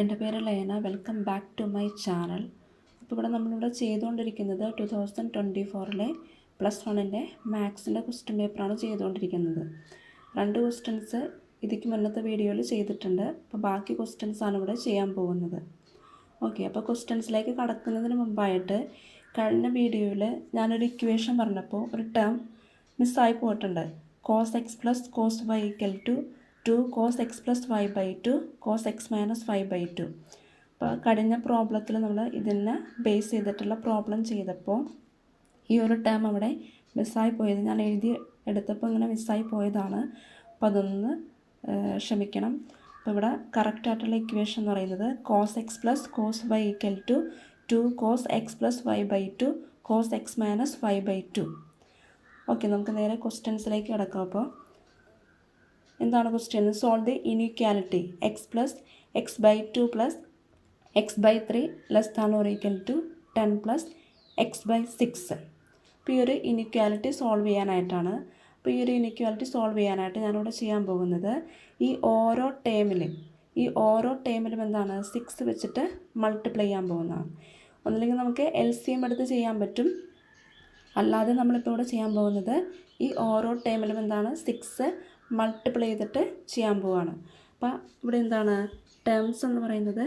എൻ്റെ പേര് Layana. Welcome back to my channel. അപ്പോൾ നമ്മളിവിടെ ചെയ്തുകൊണ്ടിരിക്കുന്നത് 2024 +1 മാത്സിൻ്റെ ക്വസ്റ്റ്യൻ പേപ്പറാണ് ചെയ്തുകൊണ്ടിരിക്കുന്നത്. 2 ക്വസ്റ്റ്യൻസ് ഇതിക്ക് മുന്നത്തെ വീഡിയോയിൽ ചെയ്തിട്ടുണ്ട്. അപ്പോൾ ബാക്കി ക്വസ്റ്റ്യൻസാണ് ഇവിടെ ചെയ്യാൻ പോകുന്നത്. ഓക്കെ, അപ്പോൾ ക്വസ്റ്റ്യൻസിലേക്ക് കടക്കുന്നതിന് മുമ്പായിട്ട് കഴിഞ്ഞ വീഡിയോയിൽ ഞാനൊരു ഇക്വേഷൻ പറഞ്ഞപ്പോൾ ഒരു ടേം മിസ്സായി പോയിട്ടുണ്ട്. cos x + cos y = 2 cos x + y/2 cos x - y/2. അപ്പോൾ കഴിഞ്ഞ പ്രോബ്ലത്തിൽ നമ്മൾ ഇതിനെ ബേസ് ചെയ്തിട്ടുള്ള പ്രോബ്ലം ചെയ്തപ്പോൾ ഈ ഒരു ടേം അവിടെ മിസ്സായി പോയത് ഞാൻ എഴുതി എടുത്തപ്പോൾ ഇങ്ങനെ മിസ്സായി പോയതാണ്. അപ്പോൾ അതൊന്ന് ക്ഷമിക്കണം. അപ്പോൾ ഇവിടെ കറക്റ്റായിട്ടുള്ള ഇക്വേഷൻ എന്ന് പറയുന്നത് cos x + cos y = 2 cos x + y/2 cos x - y/2. Okay, നമുക്ക് നേരെ ക്വസ്റ്റ്യൻസിലേക്ക് കിടക്കാം. അപ്പോൾ എന്താണ് question? Solve the inequality x + x/2 + x/3 ≤ 10 + x/6. അപ്പോൾ ഈ ഒരു ഇനീക്വാലിറ്റി സോൾവ് ചെയ്യാനായിട്ടാണ്. അപ്പോൾ ഈ ഒരു ഇനീക്വാലിറ്റി സോൾവ് ചെയ്യാനായിട്ട് ഞാനിവിടെ ചെയ്യാൻ പോകുന്നത് ഈ ഓരോ ടേമിലും എന്താണ് 6 വെച്ചിട്ട് മൾട്ടിപ്ലൈ ചെയ്യാൻ പോകുന്നതാണ്. ഒന്നില്ലെങ്കിൽ നമുക്ക് LCM എടുത്ത് ചെയ്യാൻ പറ്റും. അല്ലാതെ നമ്മളിപ്പോൾ ഇവിടെ ചെയ്യാൻ പോകുന്നത് ഈ ഓരോ ടേമിലും എന്താണ് 6 മൾട്ടിപ്ലൈ ചെയ്തിട്ട് ചെയ്യാൻ പോവുകയാണ്. അപ്പോൾ ഇവിടെ എന്താണ് ടേംസ് എന്ന് പറയുന്നത്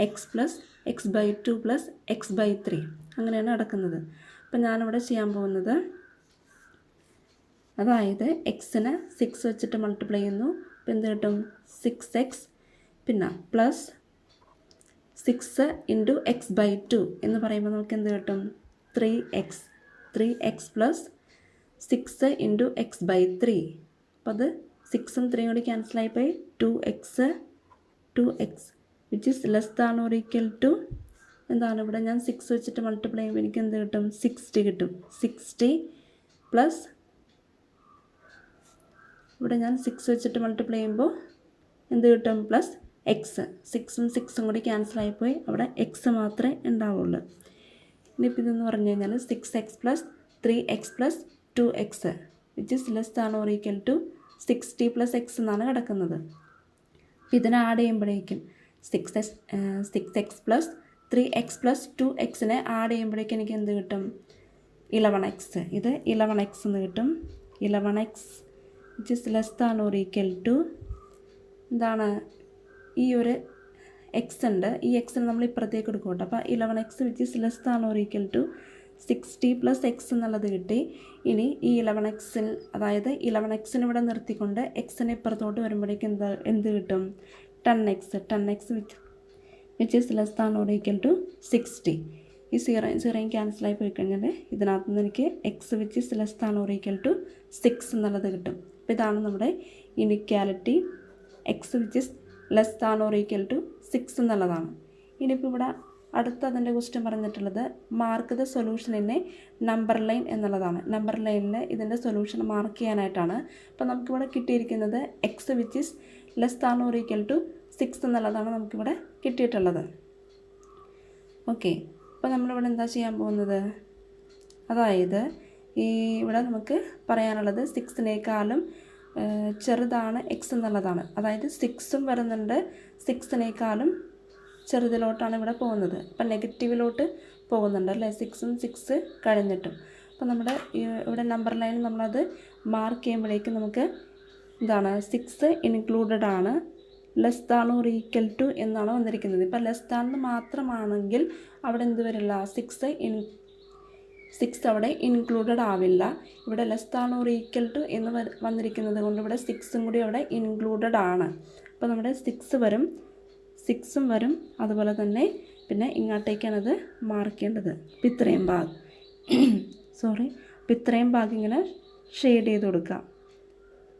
x + x/2 + x/3 അങ്ങനെയാണ് നടക്കുന്നത്. അപ്പോൾ ഞാനിവിടെ ചെയ്യാൻ പോകുന്നത് അതായത് എക്സിനെ 6 വെച്ചിട്ട് മൾട്ടിപ്ലൈ ചെയ്യുന്നു. അപ്പോൾ എന്ത് കിട്ടും? 6x പിന്നെ പ്ലസ് 6 × x/2 എന്ന് പറയുമ്പോൾ നമുക്ക് എന്ത് കിട്ടും? 3x + 6 × x/3. അപ്പോൾ അത് 6ഉം 3ഉം കൂടി ക്യാൻസലായി പോയി 2x which is <= എന്താണ് ഇവിടെ ഞാൻ 6 വെച്ചിട്ട് മൾട്ടിപ്ലൈ ചെയ്യുമ്പോൾ എനിക്ക് എന്ത് കിട്ടും? 60 കിട്ടും. 60 പ്ലസ് ഇവിടെ ഞാൻ 6 വെച്ചിട്ട് മൾട്ടിപ്ലൈ ചെയ്യുമ്പോൾ എന്ത് കിട്ടും? Plus X. 6ഉം 6ഉം കൂടി ക്യാൻസലായിപ്പോയി. അവിടെ എക്സ് മാത്രമേ ഉണ്ടാവുള്ളൂ. ഇനിയിപ്പോൾ ഇതെന്ന് പറഞ്ഞു കഴിഞ്ഞാൽ 6x + 3x + 2x which is <= 60 + x എന്നാണ് കിടക്കുന്നത്. അപ്പോൾ ഇതിനെ ആഡ് ചെയ്യുമ്പോഴേക്കും 6x + 3x + 2x ആഡ് ചെയ്യുമ്പോഴേക്കും എനിക്ക് എന്ത് കിട്ടും? 11x. ഇത് 11x എന്ന് കിട്ടും. 11x which is <= എന്താണ് ഈ ഒരു എക്സ് ഉണ്ട്. ഈ എക്സിന് നമ്മൾ ഇപ്പുറത്തേക്ക് എടുക്കും. അപ്പോൾ 11x which is <= 60 + x എന്നുള്ളത് കിട്ടി. ഇനി ഈ 11x അതായത് 11x ഇവിടെ നിർത്തിക്കൊണ്ട് എക്സിന് ഇപ്പുറത്തോട്ട് വരുമ്പോഴേക്കും എന്ത് കിട്ടും? 10x which is <= 60. ഈ 0 ക്യാൻസലായി പോയി കഴിഞ്ഞാൽ ഇതിനകത്ത് നിന്ന് എനിക്ക് x which is <= 6 എന്നുള്ളത് കിട്ടും. അപ്പോൾ ഇതാണ് നമ്മുടെ ഇനീക്വാലിറ്റി x which is <= 6 എന്നുള്ളതാണ്. ഇനിയിപ്പോൾ ഇവിടെ അടുത്ത അതിൻ്റെ ക്വസ്റ്റ്യൻ പറഞ്ഞിട്ടുള്ളത് mark the solution in number line എന്നുള്ളതാണ്. നമ്പർ ലൈനിൽ ഇതിൻ്റെ സൊല്യൂഷൻ മാർക്ക് ചെയ്യാനായിട്ടാണ്. അപ്പോൾ നമുക്കിവിടെ കിട്ടിയിരിക്കുന്നത് x which is <= 6 എന്നുള്ളതാണ് നമുക്കിവിടെ കിട്ടിയിട്ടുള്ളത്. ഓക്കെ, അപ്പോൾ നമ്മളിവിടെ എന്താ ചെയ്യാൻ പോകുന്നത്? അതായത് ഇവിടെ നമുക്ക് പറയാനുള്ളത് 6നേക്കാളും ചെറുതാണ് x എന്നുള്ളതാണ്. അതായത് 6ഉം വരുന്നുണ്ട്, 6നേക്കാളും ചെറുതിലോട്ടാണ് ഇവിടെ പോകുന്നത്. അപ്പം നെഗറ്റീവിലോട്ട് പോകുന്നുണ്ട് അല്ലേ? 6ഉം 6 കഴിഞ്ഞിട്ടും. അപ്പോൾ നമ്മുടെ ഇവിടെ നമ്പർ ലൈനിൽ നമ്മളത് മാർക്ക് ചെയ്യുമ്പോഴേക്കും നമുക്ക് എന്താണ് 6 ഇൻക്ലൂഡഡ് ആണ്. <= എന്നാണ് വന്നിരിക്കുന്നത്. ഇപ്പം ലെസ്താണെന്ന് മാത്രമാണെങ്കിൽ അവിടെ എന്ത് വരില്ല? 6 അവിടെ ഇൻക്ലൂഡഡ് ആവില്ല. ഇവിടെ <= എന്ന് വന്നിരിക്കുന്നത് കൊണ്ട് ഇവിടെ 6ഉം കൂടി അവിടെ ഇൻക്ലൂഡഡ് ആണ്. അപ്പോൾ നമ്മുടെ 6ഉം വരും. അതുപോലെ തന്നെ പിന്നെ ഇങ്ങോട്ടേക്കാണത് മാർക്ക് ചെയ്യേണ്ടത്. അപ്പോൾ ഇത്രയും ഭാഗം ഇങ്ങനെ ഷെയ്ഡ് ചെയ്ത് കൊടുക്കുക.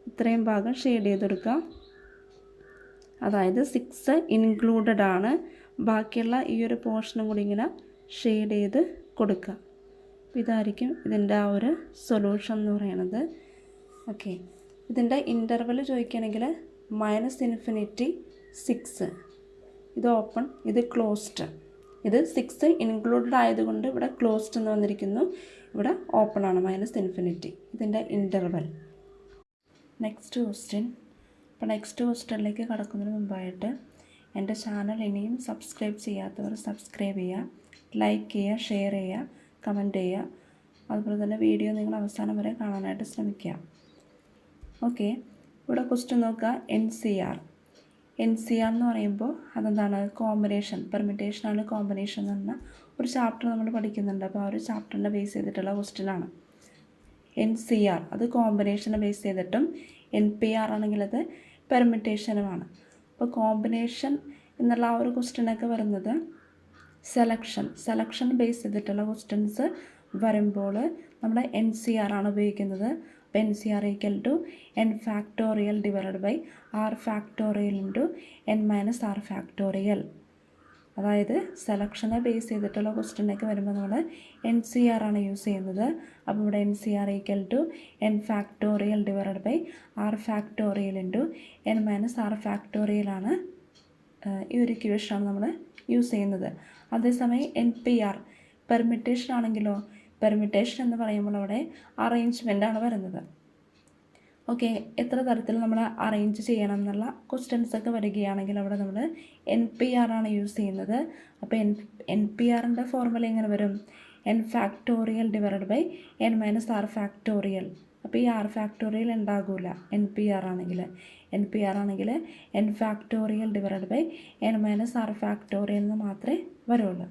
ഇത്രയും ഭാഗം ഷെയ്ഡ് ചെയ്ത് കൊടുക്കുക. അതായത് 6 ഇൻക്ലൂഡഡ് ആണ്. ബാക്കിയുള്ള ഈ ഒരു പോർഷനും കൂടി ഇങ്ങനെ ഷെയ്ഡ് ചെയ്ത് കൊടുക്കുക. അപ്പോൾ ഇതായിരിക്കും ഇതിൻ്റെ ആ ഒരു സൊല്യൂഷൻ എന്ന് പറയുന്നത്. ഓക്കെ, ഇതിൻ്റെ ഇൻ്റർവൽ ചോദിക്കുകയാണെങ്കിൽ -∞ 6. ഇത് ഓപ്പൺ, ഇത് ക്ലോസ്ഡ്. ഇത് 6 ഇൻക്ലൂഡഡ് ആയതുകൊണ്ട് ഇവിടെ ക്ലോസ്ഡ് എന്ന് വന്നിരിക്കുന്നു. ഇവിടെ ഓപ്പൺ ആണ്, -∞. ഇതിൻ്റെ ഇൻ്റർവൽ. Next question. അപ്പോൾ നെക്സ്റ്റ് ക്വസ്റ്റ്യനിലേക്ക് കടക്കുന്നതിന് മുമ്പായിട്ട് എൻ്റെ ചാനൽ ഇനിയും സബ്സ്ക്രൈബ് ചെയ്യാത്തവർ സബ്സ്ക്രൈബ് ചെയ്യുക, ലൈക്ക് ചെയ്യുക, ഷെയർ ചെയ്യുക, കമൻറ്റ് ചെയ്യുക. അതുപോലെ തന്നെ വീഡിയോ നിങ്ങൾ അവസാനം വരെ കാണാനായിട്ട് ശ്രമിക്കുക. ഓക്കെ, ഇവിടെ ക്വസ്റ്റ്യൻ നോക്കുക. എൻ സി ആർ എന്ന് പറയുമ്പോൾ അതെന്താണ്? കോമ്പിനേഷൻ, പെർമിറ്റേഷനാണ് കോമ്പിനേഷൻ എന്ന് പറഞ്ഞാൽ ഒരു ചാപ്റ്റർ നമ്മൾ പഠിക്കുന്നുണ്ട്. അപ്പോൾ ആ ഒരു ചാപ്റ്ററിനെ ബേസ് ചെയ്തിട്ടുള്ള ക്വസ്റ്റ്യനാണ് എൻ സി ആർ. അത് കോമ്പിനേഷനെ ബേസ് ചെയ്തിട്ടും എൻ പി ആർ ആണെങ്കിൽ അത് പെർമിറ്റേഷനുമാണ്. അപ്പോൾ കോമ്പിനേഷൻ എന്നുള്ള ആ ഒരു ക്വസ്റ്റ്യനൊക്കെ വരുന്നത് സെലക്ഷൻ ബേസ് ചെയ്തിട്ടുള്ള ക്വസ്റ്റ്യൻസ് വരുമ്പോൾ നമ്മുടെ എൻ സി ആർ ആണ് ഉപയോഗിക്കുന്നത്. അപ്പോൾ N C R equal to N factorial divided by R factorial into N minus R factorial. അതായത് സെലക്ഷനെ ബേസ് ചെയ്തിട്ടുള്ള ക്വസ്റ്റ്യനൊക്കെ വരുമ്പോൾ നമ്മൾ എൻ സി ആർ ആണ് യൂസ് ചെയ്യുന്നത്. അപ്പോൾ ഇവിടെ N C R equal to N factorial divided by R factorial into N minus R ഫാക്ടോറിയലാണ് ഈ ഒരു ഇക്വേഷനാണ് നമ്മൾ യൂസ് ചെയ്യുന്നത്. അതേസമയം എൻ പി ആർ പെർമിറ്റേഷൻ ആണെങ്കിലോ, പെർമിറ്റേഷൻ എന്ന് പറയുമ്പോൾ അവിടെ അറേഞ്ച്മെൻ്റാണ് വരുന്നത്. ഓക്കെ, എത്ര തരത്തിൽ നമ്മൾ അറേഞ്ച് ചെയ്യണം എന്നുള്ള ക്വസ്റ്റ്യൻസ് ഒക്കെ വരികയാണെങ്കിൽ അവിടെ നമ്മൾ എൻ പി ആർ ആണ് യൂസ് ചെയ്യുന്നത്. അപ്പോൾ എൻ പി ആറിൻ്റെ ഫോർമുല എങ്ങനെ വരും? N factorial divided by n minus R factorial. അപ്പോൾ ഈ ആർ ഫാക്ടോറിയൽ ഉണ്ടാകില്ല എൻ പി ആർ ആണെങ്കിൽ. N factorial divided by n minus R factorial എന്ന് മാത്രമേ വരുള്ളൂ.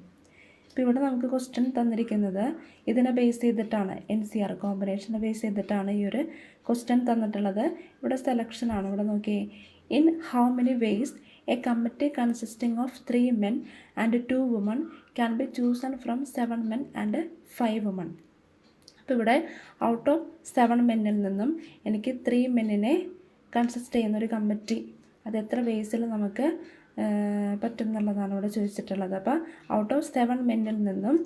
അപ്പോൾ ഇവിടെ നമുക്ക് ക്വസ്റ്റ്യൻ തന്നിരിക്കുന്നത് ഇതിനെ ബേസ് ചെയ്തിട്ടാണ്, എൻ സി ആർ കോമ്പിനേഷനെ ബേസ് ചെയ്തിട്ടാണ് ഈ ഒരു ക്വസ്റ്റ്യൻ തന്നിട്ടുള്ളത്. ഇവിടെ സെലക്ഷനാണ്. ഇവിടെ നോക്കിയേ, in how many ways a committee consisting of 3 men and 2 women can be chosen from 7 men and 5 women. അപ്പോൾ ഇവിടെ ഔട്ട് ഓഫ് 7 മെന്നിൽ നിന്നും എനിക്ക് 3 മെന്നിനെ കൺസിസ്റ്റ് ചെയ്യുന്നൊരു കമ്മിറ്റി, അത് എത്ര വേസിൽ നമുക്ക് പറ്റും എന്നുള്ളതാണ് ഇവിടെ ചോദിച്ചിട്ടുള്ളത്. അപ്പോൾ ഔട്ട് ഓഫ് 7 മെന്നിൽ നിന്നും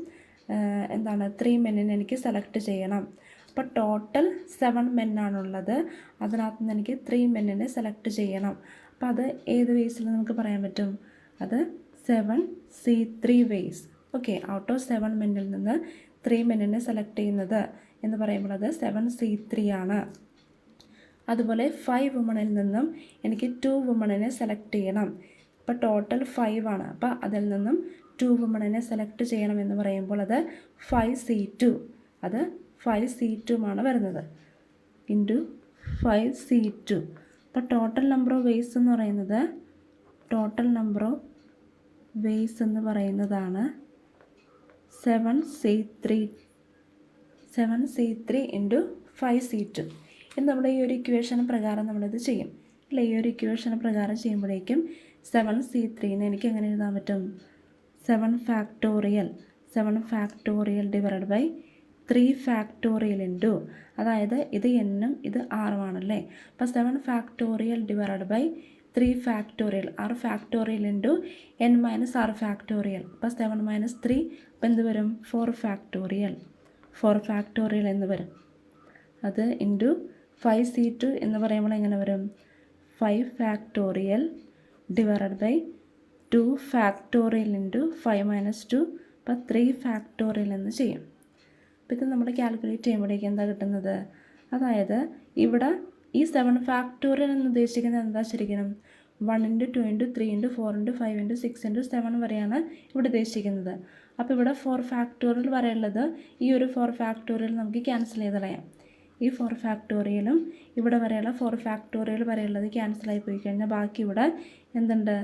3 മെന്നിനെ എനിക്ക് സെലക്ട് ചെയ്യണം. അപ്പോൾ ടോട്ടൽ 7 മെന്നാണുള്ളത്, അതിനകത്ത് നിന്ന് എനിക്ക് 3 മെന്നിനെ സെലക്ട് ചെയ്യണം. അപ്പോൾ അത് ഏത് വേസിൽ നമുക്ക് പറയാൻ പറ്റും? അത് 7C3 ways. Okay, out of 7 മെന്നിൽ നിന്ന് 3 മെന്നിനെ സെലക്ട് ചെയ്യുന്നത് എന്ന് പറയുമ്പോൾ അത് 7C3 ആണ്. അതുപോലെ 5 വുമണിൽ നിന്നും എനിക്ക് 2 വുമണിനെ സെലക്ട് ചെയ്യണം. അപ്പോൾ ടോട്ടൽ 5 ആണ്. അപ്പോൾ അതിൽ നിന്നും 2 വുമണിനെ സെലക്ട് ചെയ്യണം എന്ന് പറയുമ്പോൾ അത് 5C2. അത് 5C2 ആണ് വരുന്നത് ഇൻറ്റു 5C2. അപ്പോൾ ടോട്ടൽ നമ്പർ ഓഫ് വേസ് എന്ന് പറയുന്നതാണ് 7C3 ഇൻറ്റു 5C2. ഇത് നമ്മുടെ ഈ ഒരു ഇക്വേഷൻ പ്രകാരം നമ്മളിത് ചെയ്യും അല്ലേ? ഈ ഒരു ഇക്വേഷൻ പ്രകാരം ചെയ്യുമ്പോഴേക്കും 7C3നെ എനിക്ക് എങ്ങനെ എഴുതാൻ പറ്റും? 7 factorial divided by 3 factorial into, അതായത് ഇത് എന്നും ഇത് ആറുമാണല്ലേ. അപ്പോൾ 7 factorial divided by 3 factorial, r factorial into N minus R factorial. അപ്പോൾ 7 മൈനസ് 3 അപ്പോൾ എന്ത് വരും? 4 ഫാക്ടോറിയൽ എന്ന് വരും. അത് ഇൻറ്റു 5C2 എന്ന് പറയുമ്പോൾ എങ്ങനെ വരും? 5 factorial divided by 2 factorial into 5 minus 2 അപ്പോൾ 3 ഫാക്ടോറിയൽ എന്ന് ചെയ്യും. അപ്പോൾ ഇത് നമ്മൾ കാൽക്കുലേറ്റ് ചെയ്യുമ്പോഴേക്കും എന്താ കിട്ടുന്നത്? അതായത് ഇവിടെ ഈ 7 ഫാക്ടോറിയൽ എന്ന് ഉദ്ദേശിക്കുന്നത് എന്താ ശരിക്കും? 1 into 2 into 3 into 4 into 5 into 6 into 7 വരെയാണ് ഇവിടെ ഉദ്ദേശിക്കുന്നത്. അപ്പോൾ ഇവിടെ 4 ഫാക്ടോറിയൽ വരെയുള്ളത്, ഈ ഒരു 4 ഫാക്ടോറിയൽ നമുക്ക് ക്യാൻസൽ ചെയ്ത് കളയാം. ഈ 4 ഫാക്ടോറിയലും ഇവിടെ വരെയുള്ള 4 ഫാക്ടോറിയൽ വരെയുള്ളത് ക്യാൻസലായി പോയി കഴിഞ്ഞാൽ ബാക്കി ഇവിടെ എന്തുണ്ട്?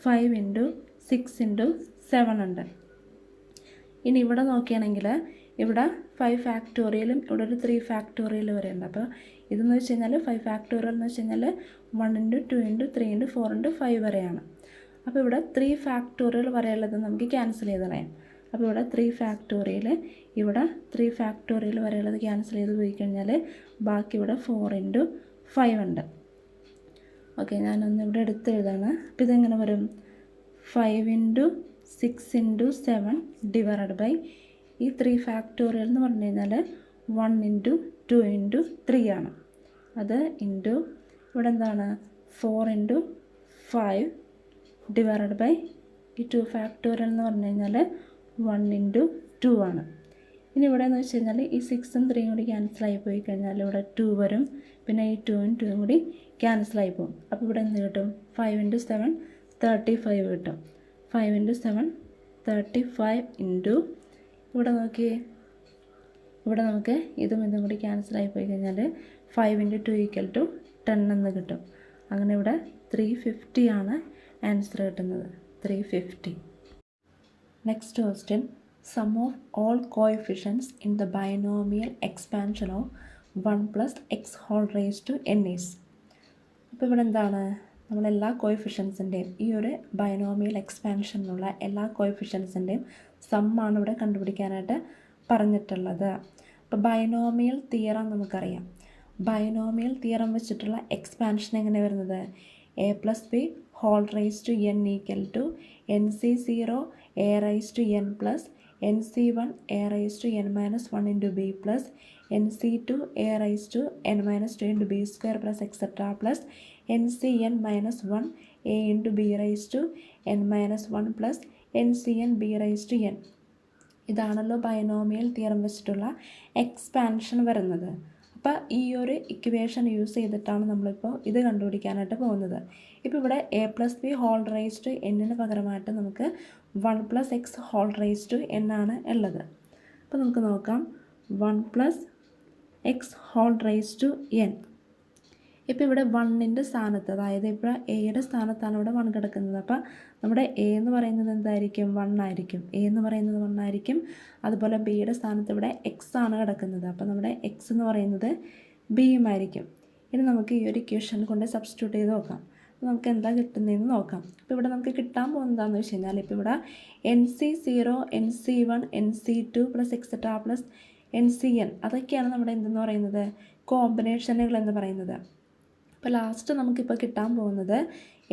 5 ഇൻറ്റു 6 ഇൻറ്റു 7 ഉണ്ട്. ഇനി ഇവിടെ നോക്കുകയാണെങ്കിൽ ഇവിടെ 5 ഫാക്ടോറിയലും ഇവിടെ ഒരു 3 ഫാക്ടോറിയൽ വരെ ഉണ്ട്. അപ്പോൾ ഇതെന്ന് വെച്ച് കഴിഞ്ഞാൽ 5 ഫാക്ടോറിയൽ എന്ന് വെച്ച് കഴിഞ്ഞാൽ 1 ഇൻറ്റു 2 ഇൻറ്റു 3 ഇൻറ്റു 4 ഇൻറ്റു 5 വരെയാണ്. അപ്പോൾ ഇവിടെ 3 ഫാക്ടോറിയൽ വരെയുള്ളത് നമുക്ക് ക്യാൻസൽ ചെയ്ത് കളയാം. അപ്പോൾ ഇവിടെ 3 ഫാക്ടോറിയൽ, ഇവിടെ 3 ഫാക്ടോറിയൽ വരെയുള്ളത് ക്യാൻസൽ ചെയ്ത് പോയി കഴിഞ്ഞാൽ ബാക്കി ഇവിടെ 4 ഇൻറ്റു 5 ഉണ്ട്. ഓക്കെ, ഞാനൊന്ന് ഇവിടെ എടുത്തെഴുതാണ്. അപ്പോൾ ഇതെങ്ങനെ വരും? 5 ഇൻറ്റു 6 ഇൻറ്റു 7 ഡിവൈഡഡ് ബൈ ഈ 3 ഫാക്ടോറിയൽ എന്ന് പറഞ്ഞു കഴിഞ്ഞാൽ 1 ഇൻറ്റു 2 ഇൻറ്റു 3 ആണ്. അത് ഇൻറ്റു ഇവിടെ എന്താണ്? 4 ഇൻറ്റു 5 ഡിവൈഡഡ് ബൈ ഈ 2 ഫാക്ടോറിയൽ എന്ന് പറഞ്ഞു കഴിഞ്ഞാൽ 1 ഇൻറ്റു 2 ആണ്. ഇനി ഇവിടെ എന്ന് വെച്ച് കഴിഞ്ഞാൽ ഈ 6ഉം 3യും കൂടി ക്യാൻസലായി പോയി കഴിഞ്ഞാൽ ഇവിടെ 2 വരും. പിന്നെ ഈ 2ഉം 2ഉം കൂടി ക്യാൻസലായി പോകും. അപ്പോൾ ഇവിടെ എന്ത് കിട്ടും? 5 ഇൻറ്റു 7 35 കിട്ടും. 5 × 7 35 ഇൻറ്റു ഇവിടെ നോക്കിയേ, ഇവിടെ നമുക്ക് ഇതും കൂടി ക്യാൻസലായി പോയി കഴിഞ്ഞാൽ 5 × 2 = 10 എന്ന് കിട്ടും. അങ്ങനെ ഇവിടെ 350 ആണ് ആൻസർ കിട്ടുന്നത്. 350. Next question, sum of all coefficients in the binomial expansion of 1 + x⁻n is. അപ്പോൾ ഇവിടെ എന്താണ്, നമ്മളെല്ലാ കോഎഫിഷ്യൻസിൻ്റെയും ഈ ഒരു ബൈനോമിയൽ എക്സ്പാൻഷനിലുള്ള എല്ലാ കോഎഫിഷ്യൻസിൻ്റെയും സമ്മാണ് ഇവിടെ കണ്ടുപിടിക്കാനായിട്ട് പറഞ്ഞിട്ടുള്ളത്. അപ്പോൾ ബൈനോമിയൽ തിയറം നമുക്കറിയാം. ബൈനോമിയൽ തിയറം വെച്ചിട്ടുള്ള എക്സ്പാൻഷൻ എങ്ങനെ വരുന്നത്, a+b⁴n = nc0 a⁻n plus nc1 a⁻n - 1 × b plus nc2 a⁻n - 2 × b² plus etc. plus ncn - 1 a × b⁻n - 1 plus ncn b⁻n. ഇതാണല്ലോ ബൈനോമിയൽ തിയറം വെച്ചിട്ടുള്ള എക്സ്പാൻഷൻ വരുന്നത്. അപ്പോൾ ഈ ഒരു ഇക്വേഷൻ യൂസ് ചെയ്തിട്ടാണ് നമ്മളിപ്പോൾ ഇത് കണ്ടുപിടിക്കാനായിട്ട് പോകുന്നത്. ഇപ്പോൾ ഇവിടെ a+b⁴n പകരമായിട്ട് നമുക്ക് 1 + x⁻n ആണ് ഉള്ളത്. അപ്പോൾ നമുക്ക് നോക്കാം, 1 + x⁻n. ഇപ്പോൾ ഇവിടെ 1ൻ്റെ സ്ഥാനത്ത്, അതായത് ഇപ്പോൾ എയുടെ സ്ഥാനത്താണ് ഇവിടെ 1 കിടക്കുന്നത്. അപ്പോൾ നമ്മുടെ എ എന്ന് പറയുന്നത് എന്തായിരിക്കും, 1 ആയിരിക്കും. എ എന്ന് പറയുന്നത് 1 ആയിരിക്കും. അതുപോലെ ബിയുടെ സ്ഥാനത്ത് ഇവിടെ എക്സ് ആണ് കിടക്കുന്നത്. അപ്പോൾ നമ്മുടെ എക്സ് എന്ന് പറയുന്നത് ബിയും ആയിരിക്കും. ഇനി നമുക്ക് ഈ ഒരു ഇക്വേഷൻ കൊണ്ട് സബ്സ്റ്റിറ്റ്യൂട്ട് ചെയ്ത് നോക്കാം. അപ്പോൾ നമുക്ക് എന്താ കിട്ടുന്നതെന്ന് നോക്കാം. ഇപ്പോൾ ഇവിടെ നമുക്ക് കിട്ടാൻ പോകുന്നത് എന്താണെന്ന് വെച്ച് കഴിഞ്ഞാൽ, ഇപ്പോൾ ഇവിടെ nc0 nc1 nc2 plus etc. plus ncn അതൊക്കെയാണ് നമ്മുടെ എന്തെന്ന് പറയുന്നത്, കോമ്പിനേഷനുകൾ എന്ന് പറയുന്നത്. അപ്പോൾ ലാസ്റ്റ് നമുക്കിപ്പോൾ കിട്ടാൻ പോകുന്നത്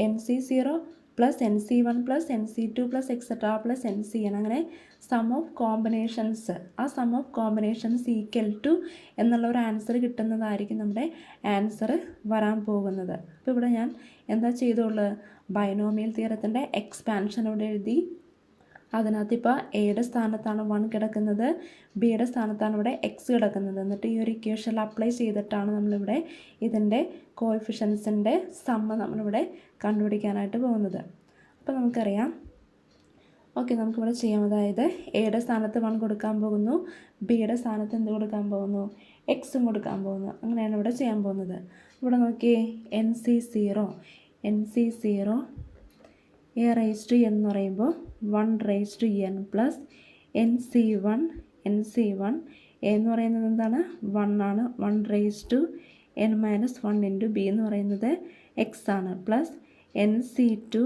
nc0 plus nc1 plus nc2 plus etc. plus ncn, അങ്ങനെ സം ഓഫ് കോമ്പിനേഷൻസ്, ആ sum of combinations equal to എന്നുള്ള ഒരു ആൻസർ കിട്ടുന്നതായിരിക്കും നമ്മുടെ ആൻസർ വരാൻ പോകുന്നത്. അപ്പോൾ ഇവിടെ ഞാൻ എന്താ ചെയ്തോളൂ, ബൈനോമിയൽ തിയറത്തിൻ്റെ എക്സ്പാൻഷൻ ഇവിടെ എഴുതി. അതിനകത്ത് ഇപ്പോൾ എയുടെ സ്ഥാനത്താണ് 1 കിടക്കുന്നത്, ബിയുടെ സ്ഥാനത്താണ് ഇവിടെ എക്സ് കിടക്കുന്നത്. എന്നിട്ട് ഈ ഒരു ഇക്വേഷനിൽ അപ്ലൈ ചെയ്തിട്ടാണ് നമ്മളിവിടെ ഇതിൻ്റെ കോഎഫിഷ്യൻസിൻ്റെ സമ്മ നമ്മളിവിടെ കണ്ടുപിടിക്കാനായിട്ട് പോകുന്നത്. അപ്പോൾ നമുക്കറിയാം, ഓക്കെ, നമുക്കിവിടെ ചെയ്യാം. അതായത് എയുടെ സ്ഥാനത്ത് 1 കൊടുക്കാൻ പോകുന്നു, ബിയുടെ സ്ഥാനത്ത് എന്ത് കൊടുക്കാൻ പോകുന്നു, എക്സും കൊടുക്കാൻ പോകുന്നു. അങ്ങനെയാണ് ഇവിടെ ചെയ്യാൻ പോകുന്നത്. ഇവിടെ നോക്കിയേ, nc0 a⁻n എന്ന് പറയുമ്പോൾ 1⁻n plus nc1 a എന്ന് പറയുന്നത് എന്താണ്, 1 ആണ്. 1⁻n - 1 × b എന്ന് പറയുന്നത് x ആണ്. പ്ലസ് nc2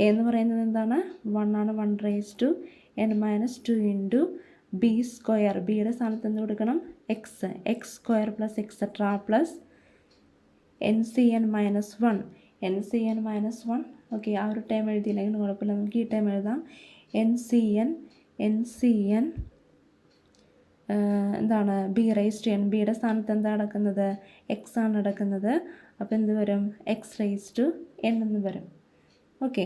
a എന്ന് പറയുന്നത് എന്താണ്, 1 ആണ്. 1⁻n - 2 × b². ബിയുടെ സ്ഥാനത്ത് എന്ത് കൊടുക്കണം, x² plus etc. plus ncn - 1 okay, ആ ഒരു ടൈം എഴുതിയില്ലെങ്കിൽ കുഴപ്പമില്ല, നമുക്ക് ഈ ടൈം എഴുതാം. ncn എന്താണ്, b⁻n. ബിയുടെ സ്ഥാനത്ത് എന്താ നടക്കുന്നത്, എക്സ് ആണ് നടക്കുന്നത്. അപ്പോൾ എന്ത് വരും, x⁻n എന്ന് വരും. ഓക്കെ,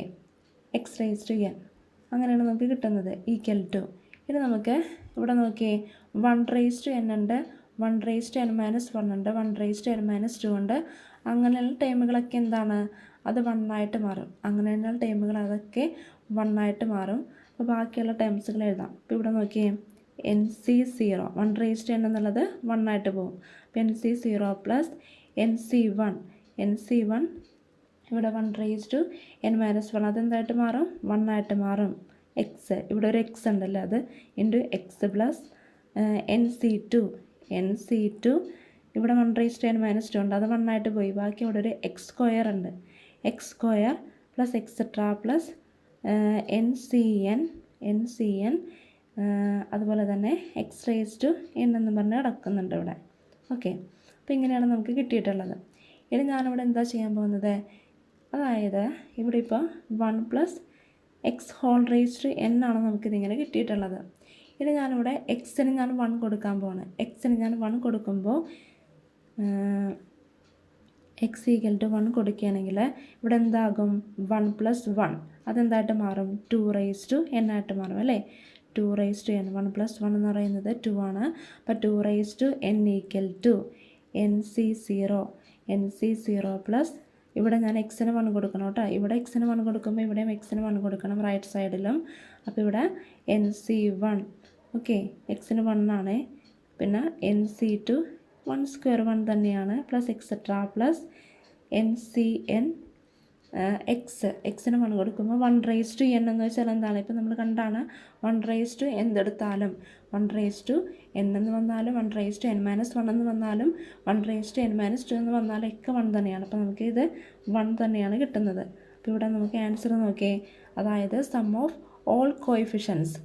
x⁻n അങ്ങനെയാണ് നമുക്ക് കിട്ടുന്നത്, ഈക്വൽ ടു. ഇനി നമുക്ക് ഇവിടെ നോക്കിയേ, 1⁻n ഉണ്ട്, 1⁻n - 1 ഉണ്ട്, 1⁻n - 2 ഉണ്ട്. അങ്ങനെയുള്ള ടൈമുകളൊക്കെ എന്താണ്, അത് 1 ആയിട്ട് മാറും. അങ്ങനെയുള്ള ടൈമുകൾ അതൊക്കെ 1 ആയിട്ട് മാറും. അപ്പോൾ ബാക്കിയുള്ള ടൈംസുകൾ എഴുതാം. അപ്പോൾ ഇവിടെ നോക്കിയേ, nc0 1⁻n എന്നുള്ളത് 1 ആയിട്ട് പോകും. അപ്പോൾ nc0 പ്ലസ് nc1 ഇവിടെ 1⁻n - 1 അതെന്തായിട്ട് മാറും, 1 ആയിട്ട് മാറും. എക്സ്, ഇവിടെ ഒരു എക്സ് ഉണ്ടല്ലോ, അത് ഇൻറ്റു എക്സ് പ്ലസ് nc2 ഇവിടെ 1⁻n - 2 ഉണ്ട്, അത് 1 ആയിട്ട് പോയി. ബാക്കി ഇവിടെ ഒരു x² ഉണ്ട്, x² plus etcetera plus ncn അതുപോലെ തന്നെ x⁻n എന്ന് പറഞ്ഞ് കിടക്കുന്നുണ്ട് ഇവിടെ. ഓക്കെ, അപ്പോൾ ഇങ്ങനെയാണ് നമുക്ക് കിട്ടിയിട്ടുള്ളത്. ഇനി ഞാനിവിടെ എന്താ ചെയ്യാൻ പോകുന്നത്, അതായത് ഇവിടെ ഇപ്പോൾ 1 + x⁻n ആണ് നമുക്കിതിങ്ങനെ കിട്ടിയിട്ടുള്ളത്. ഇനി ഞാനിവിടെ എക്സിന് ഞാൻ 1 കൊടുക്കാൻ പോവാണ്. എക്സിന് ഞാൻ 1 കൊടുക്കുമ്പോൾ x = 1 കൊടുക്കുകയാണെങ്കിൽ ഇവിടെ എന്താകും, 1 + 1 അതെന്തായിട്ട് മാറും, 2⁻n ആയിട്ട് മാറും അല്ലേ. 2⁻n 1 + 1 എന്ന് പറയുന്നത് 2 ആണ്. അപ്പോൾ 2⁻n = nc0 plus ഇവിടെ ഞാൻ എക്സിന് 1 കൊടുക്കണം കേട്ടോ. ഇവിടെ എക്സിന് 1 കൊടുക്കുമ്പോൾ ഇവിടെയും എക്സിന് 1 കൊടുക്കണം റൈറ്റ് സൈഡിലും. അപ്പോൾ ഇവിടെ NC1 ഓക്കെ, എക്സിന് 1 ആണ്. പിന്നെ NC2 1 സ്ക്വയർ 1 തന്നെയാണ്, പ്ലസ് എക്സെട്ര പ്ലസ് NCN എക്സിന് 1 കൊടുക്കുമ്പോൾ 1 എന്ന് വെച്ചാൽ എന്താണ്? ഇപ്പോൾ നമ്മൾ കണ്ടാണ് 1 എന്തെടുത്താലും 1 എന്ന് വന്നാലും 1 എന്ന് വന്നാലും 1 എന്ന് വന്നാലും ഒക്കെ 1 തന്നെയാണ്. അപ്പോൾ നമുക്ക് ഇത് 1 തന്നെയാണ് കിട്ടുന്നത്. അപ്പോൾ ഇവിടെ നമുക്ക് ആൻസർ നോക്കിയേ, അതായത് സം ഓഫ് ഓൾ കോഎഫിഷ്യൻസ്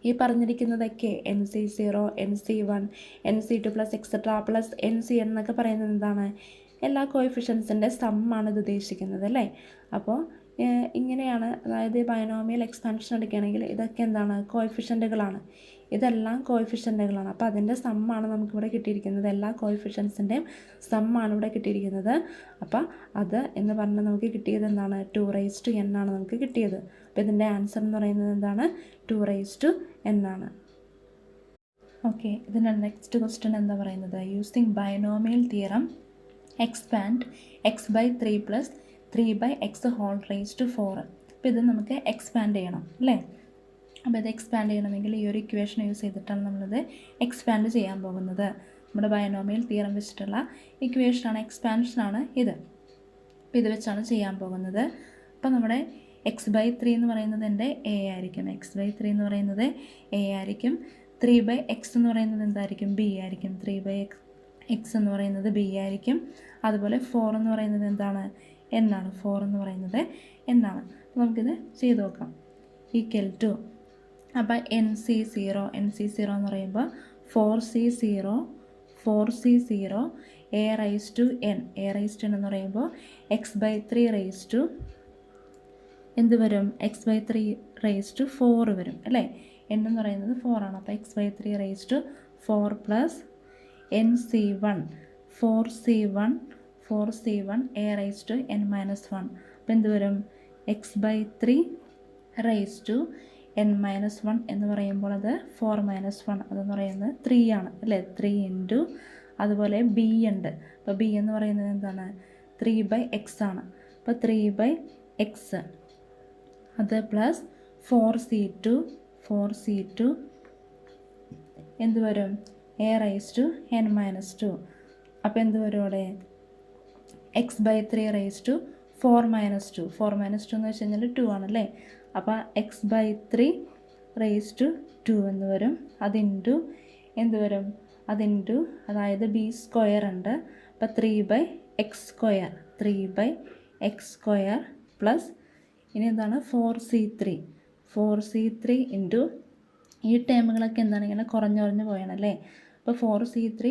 ഈ പറഞ്ഞിരിക്കുന്നതൊക്കെ NC0, NC1, NC2 plus etcetera plus NCN എന്നൊക്കെ പറയുന്നത് എന്താണ്? എല്ലാ കോഎഫിഷ്യൻസിൻ്റെ സമ്മാണ് ഇത് ഉദ്ദേശിക്കുന്നത് അല്ലേ. അപ്പോൾ ഇങ്ങനെയാണ്, അതായത് ബൈനോമിയൽ എക്സ്പാൻഷൻ എടുക്കുകയാണെങ്കിൽ ഇതൊക്കെ എന്താണ്? കോഎഫിഷ്യൻറ്റുകളാണ്. ഇതെല്ലാം കോഎഫിഷ്യൻറ്റുകളാണ്. അപ്പോൾ അതിൻ്റെ സമ്മാണ് നമുക്കിവിടെ കിട്ടിയിരിക്കുന്നത്. എല്ലാ കോഎഫിഷ്യൻസിൻ്റെയും സമ്മാണ് ഇവിടെ കിട്ടിയിരിക്കുന്നത്. അപ്പോൾ അത് എന്ന് പറഞ്ഞാൽ നമുക്ക് കിട്ടിയത് എന്താണ്? 2n ആണ് നമുക്ക് കിട്ടിയത്. അപ്പോൾ ഇതിൻ്റെ ആൻസർ എന്ന് പറയുന്നത് എന്താണ്? 2n ആണ്. ഓക്കെ, ഇതിൻ്റെ നെക്സ്റ്റ് ക്വസ്റ്റ്യൻ എന്താ പറയുന്നത്? Using binomial theorem expand x/3 plus 3/x whole raised to 4. അപ്പോൾ ഇത് നമുക്ക് എക്സ്പാൻഡ് ചെയ്യണം അല്ലേ. അപ്പോൾ ഇത് എക്സ്പാൻഡ് ചെയ്യണമെങ്കിൽ ഈ ഒരു ഇക്വേഷൻ യൂസ് ചെയ്തിട്ടാണ് നമ്മളിത് എക്സ്പാൻഡ് ചെയ്യാൻ പോകുന്നത്. നമ്മുടെ ബൈനോമിയൽ തിയറം വെച്ചിട്ടുള്ള ഇക്വേഷനാണ്, എക്സ്പാൻഷനാണ് ഇത്. അപ്പോൾ ഇത് വെച്ചാണ് ചെയ്യാൻ പോകുന്നത്. അപ്പോൾ നമ്മുടെ x/3 എന്ന് പറയുന്നത് എൻ്റെ a ആയിരിക്കും. x/3 എന്ന് പറയുന്നത് a ആയിരിക്കും. 3/x എന്ന് പറയുന്നത് എന്തായിരിക്കും? b ആയിരിക്കും. 3/x എന്ന് പറയുന്നത് b ആയിരിക്കും. അതുപോലെ 4 എന്ന് പറയുന്നത് എന്താണ്? n ആണ്. 4 എന്ന് പറയുന്നത് n ആണ്. നമുക്കിത് ചെയ്ത് നോക്കാം. ഈക്വൽ ടു, അപ്പോൾ NC0 എന്ന് പറയുമ്പോൾ 4C0 a raise to n എന്ന് പറയുമ്പോൾ x/3 റൈസ് ടു എന്ത് വരും? x/3 റൈസ് ടു 4 വരും അല്ലേ. n എന്ന് പറയുന്നത് 4 ആണ്. അപ്പോൾ x/3 raise to 4 plus NC1 4C1 a raise to n-1. അപ്പോൾ എന്ത് വരും? x/3 റൈസ് ടു n-1 എന്ന് പറയുമ്പോൾ അത് 4-1 അതെന്ന് പറയുന്നത് 3 ആണ് അല്ലേ. 3 ഇൻറ്റു അതുപോലെ b ഉണ്ട്. അപ്പോൾ b എന്ന് പറയുന്നത് എന്താണ്? 3/x ആണ്. അപ്പോൾ 3/x അത് പ്ലസ് 4C2 എന്ത് വരും? a raise to n-2. അപ്പോൾ എന്ത് വരും അവിടെ? x/3 റൈസ് ടു 4-2 എന്ന് വെച്ച് കഴിഞ്ഞാൽ 2 ആണല്ലേ. അപ്പോൾ x/3 റൈസ് ടു 2 എന്ന് വരും. അതിൻറ്റു എന്ത് വരും? അതിൻറ്റു അതായത് b സ്ക്വയർ ഉണ്ട്. അപ്പോൾ 3/x² പ്ലസ് ഇനി എന്താണ്? 4C3 ഇൻറ്റു ഈ ടേമുകളൊക്കെ എന്താണ്? ഇങ്ങനെ കുറഞ്ഞു പോയാണല്ലേ. അപ്പോൾ 4C3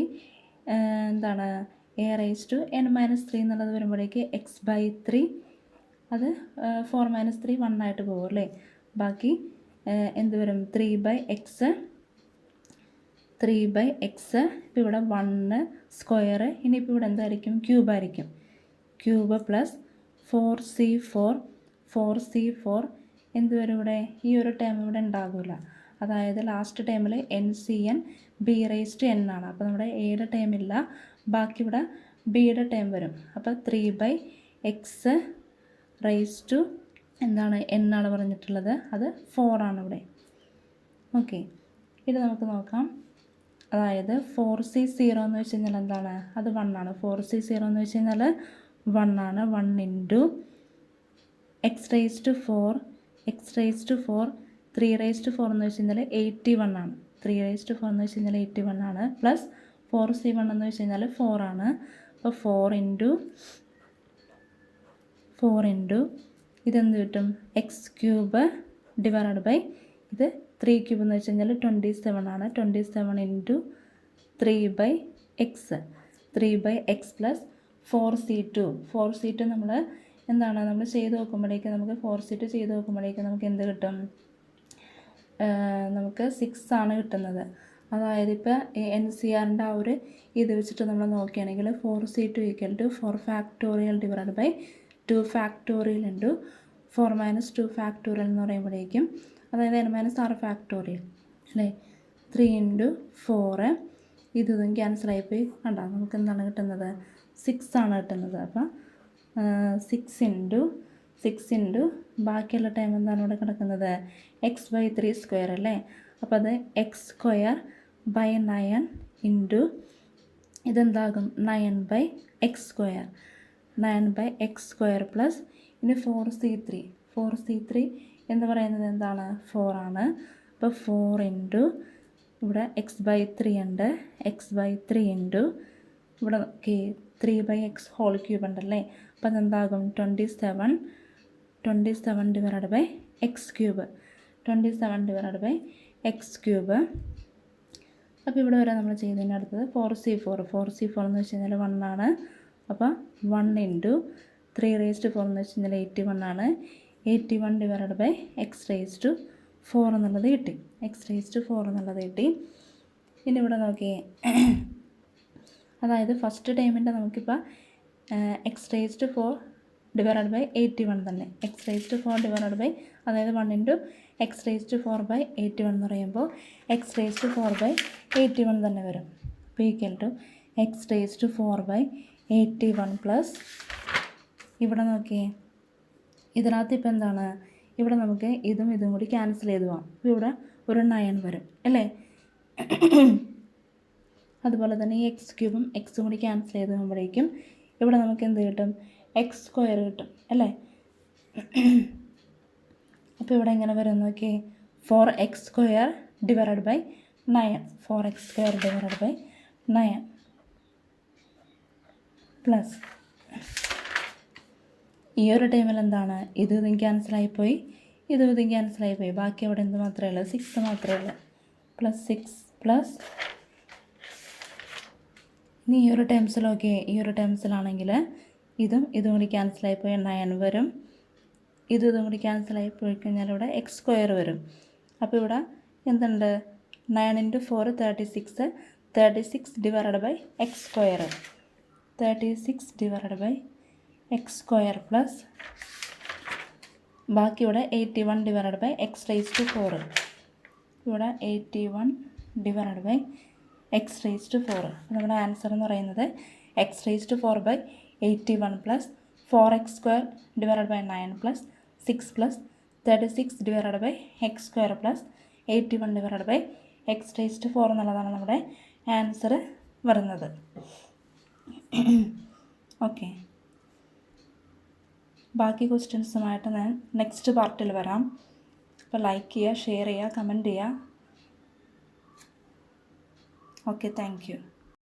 എന്താണ്? a റൈസ് ടു n-3 എന്നുള്ളത് വരുമ്പോഴേക്ക് x/3 അത് 4-3 1 ആയിട്ട് പോകും അല്ലേ. ബാക്കി എന്ത് വരും? 3/x. ഇപ്പോൾ ഇവിടെ 1 സ്ക്വയർ, ഇനിയിപ്പോൾ ഇവിടെ എന്തായിരിക്കും? ക്യൂബായിരിക്കും. ക്യൂബ് പ്ലസ് 4C4 എന്ത് വരും ഇവിടെ? ഈ ഒരു ടേം ഇവിടെ ഉണ്ടാകില്ല. അതായത് ലാസ്റ്റ് ടേമിൽ NCN b raise to n ആണ്. അപ്പോൾ നമ്മുടെ എയുടെ ടേം ഇല്ല, ബാക്കി ഇവിടെ ബിയുടെ ടേം വരും. അപ്പോൾ 3/x റൈസ് ടു എന്താണ്? n ആണ് പറഞ്ഞിട്ടുള്ളത്. അത് 4 ആണ് ഇവിടെ. ഓക്കെ, ഇത് നമുക്ക് നോക്കാം. അതായത് 4C0 എന്ന് വെച്ച് കഴിഞ്ഞാൽ എന്താണ്? അത് 1 ആണ്. 4C0 എന്ന് വെച്ച് കഴിഞ്ഞാൽ 1 ആണ്. 1 ഇൻറ്റു x റൈസ് ടു 4 3/4 എന്ന് വെച്ച് കഴിഞ്ഞാൽ 81 ആണ്. 3/4 എന്ന് വെച്ച് കഴിഞ്ഞാൽ 81 ആണ്. പ്ലസ് 4C1 എന്ന് വെച്ച് കഴിഞ്ഞാൽ 4 ആണ്. അപ്പോൾ 4 ഇൻറ്റു ഇതെന്ത് കിട്ടും? x³ ഡിവൈഡ് ബൈ ഇത് 3³ എന്ന് വെച്ച് കഴിഞ്ഞാൽ 27 ആണ്. 27 ഇൻറ്റു 3/x പ്ലസ് 4C2 നമ്മൾ എന്താണ്? നമ്മൾ ചെയ്ത് നോക്കുമ്പോഴേക്ക് നമുക്ക് 4C2 ചെയ്ത് നോക്കുമ്പോഴേക്ക് നമുക്ക് എന്ത് കിട്ടും? നമുക്ക് 6 ആണ് കിട്ടുന്നത്. അതായത് ഇപ്പോൾ NCRൻ്റെ ആ ഒരു ഇത് വെച്ചിട്ട് നമ്മൾ നോക്കുകയാണെങ്കിൽ 4C2 = 4 factorial divide by 2 factorial into 4 - 2 factorial എന്ന് പറയുമ്പോഴേക്കും അതായത് n-6 ഫാക്ടോറിയൽ അല്ലേ. 3 ഇൻറ്റു 4 ഇതും ക്യാൻസലായിപ്പോയി. കണ്ടോ? നമുക്ക് എന്താണ് കിട്ടുന്നത്? 6 ആണ് കിട്ടുന്നത്. അപ്പോൾ സിക്സ് ഇൻറ്റു ബാക്കിയുള്ള ടൈം എന്താണ് ഇവിടെ കിടക്കുന്നത് x/3² അല്ലേ. അപ്പോൾ അത് x²/9 into ഇതെന്താകും 9/x². 9/x² plus ഇനി 4c3 എന്ന് പറയുന്നത് എന്താണ് 4 ആണ്. അപ്പോൾ 4 ഇൻറ്റു ഇവിടെ x/3 ഉണ്ട്. x/3 ഇൻറ്റു ഇവിടെ 3/x³ ഉണ്ടല്ലേ. അപ്പോൾ അതെന്താകും 27 ഡിവൈഡഡ് ബൈ x³. 27/x³. അപ്പോൾ ഇവിടെ വരെ നമ്മൾ ചെയ്തതിൻ്റെ അടുത്തത് 4c4 എന്ന് വെച്ച് കഴിഞ്ഞാൽ 1 ആണ്. അപ്പോൾ 1 ഇൻറ്റു 3/4 എന്ന് വെച്ച് കഴിഞ്ഞാൽ 81 ആണ്. 81 ഡിവൈഡഡ് ബൈ x⁴ എന്നുള്ളത് കിട്ടി. x⁴ എന്നുള്ളത് കിട്ടി. ഇനി ഇവിടെ നോക്കിയേ, അതായത് ഫസ്റ്റ് ടൈമിൻ്റെ നമുക്കിപ്പോൾ x⁴ ഡിവൈഡഡ് ബൈ 81 തന്നെ. x⁴ ഡിവൈഡഡ് ബൈ അതായത് 1 ഇൻറ്റു x⁴/81 എന്ന് പറയുമ്പോൾ x⁴/81 തന്നെ വരും. അപ്പോൾ ഈക്വൽ ടു x⁴/81 പ്ലസ് ഇവിടെ നോക്കിയേ, ഇതിനകത്ത് ഇപ്പോൾ എന്താണ്, ഇവിടെ നമുക്ക് ഇതും കൂടി ക്യാൻസൽ ചെയ്ത് പോകാം. അപ്പോൾ ഇവിടെ ഒരു 9 വരും അല്ലേ. അതുപോലെ തന്നെ ഈ x³ x കൂടി ക്യാൻസൽ ചെയ്ത് പോകുമ്പോഴേക്കും ഇവിടെ നമുക്ക് എന്ത് കിട്ടും, x² കിട്ടും അല്ലേ. അപ്പോൾ ഇവിടെ എങ്ങനെ വരും നോക്കിയേ, 4x² divided by 9. 4x² divided by 9 plus ഈ ഒരു ടൈമിൽ എന്താണ്, ഇതും ക്യാൻസലായിപ്പോയി, ഇതും ക്യാൻസലായിപ്പോയി. ബാക്കി അവിടെ എന്ത് മാത്രമേ ഉള്ളൂ, 6 മാത്രമേ ഉള്ളൂ. പ്ലസ് 6 പ്ലസ് ഇനി ഈ ഒരു ടേംസിലാണെങ്കിൽ ഇതും കൂടി ക്യാൻസലായിപ്പോയി 9 വരും. ഇതും കൂടി ക്യാൻസലായിപ്പോയി കഴിഞ്ഞാൽ ഇവിടെ x² വരും. അപ്പോൾ ഇവിടെ എന്തുണ്ട്, 9 into 4 36 divided by x² 36 divided by x² plus ബാക്കി ഇവിടെ 81 ഡിവൈഡഡ് ബൈ x⁴. ഇവിടെ 81 ഡിവൈഡഡ് ബൈ x⁴. നമ്മുടെ ആൻസർ എന്ന് പറയുന്നത് x⁴/81 plus 4x² divided by 9 plus 6 plus 36 divided by x² plus 81 divided by x⁴ എന്നുള്ളതാണ് നമ്മുടെ ആൻസർ വരുന്നത്. ഓക്കെ, ബാക്കി ക്വസ്റ്റ്യൻസുമായിട്ട് ഞാൻ നെക്സ്റ്റ് പാർട്ടിൽ വരാം. അപ്പോൾ ലൈക്ക് ചെയ്യുക, ഷെയർ ചെയ്യുക, കമൻറ്റ് ചെയ്യുക. Okay, thank you.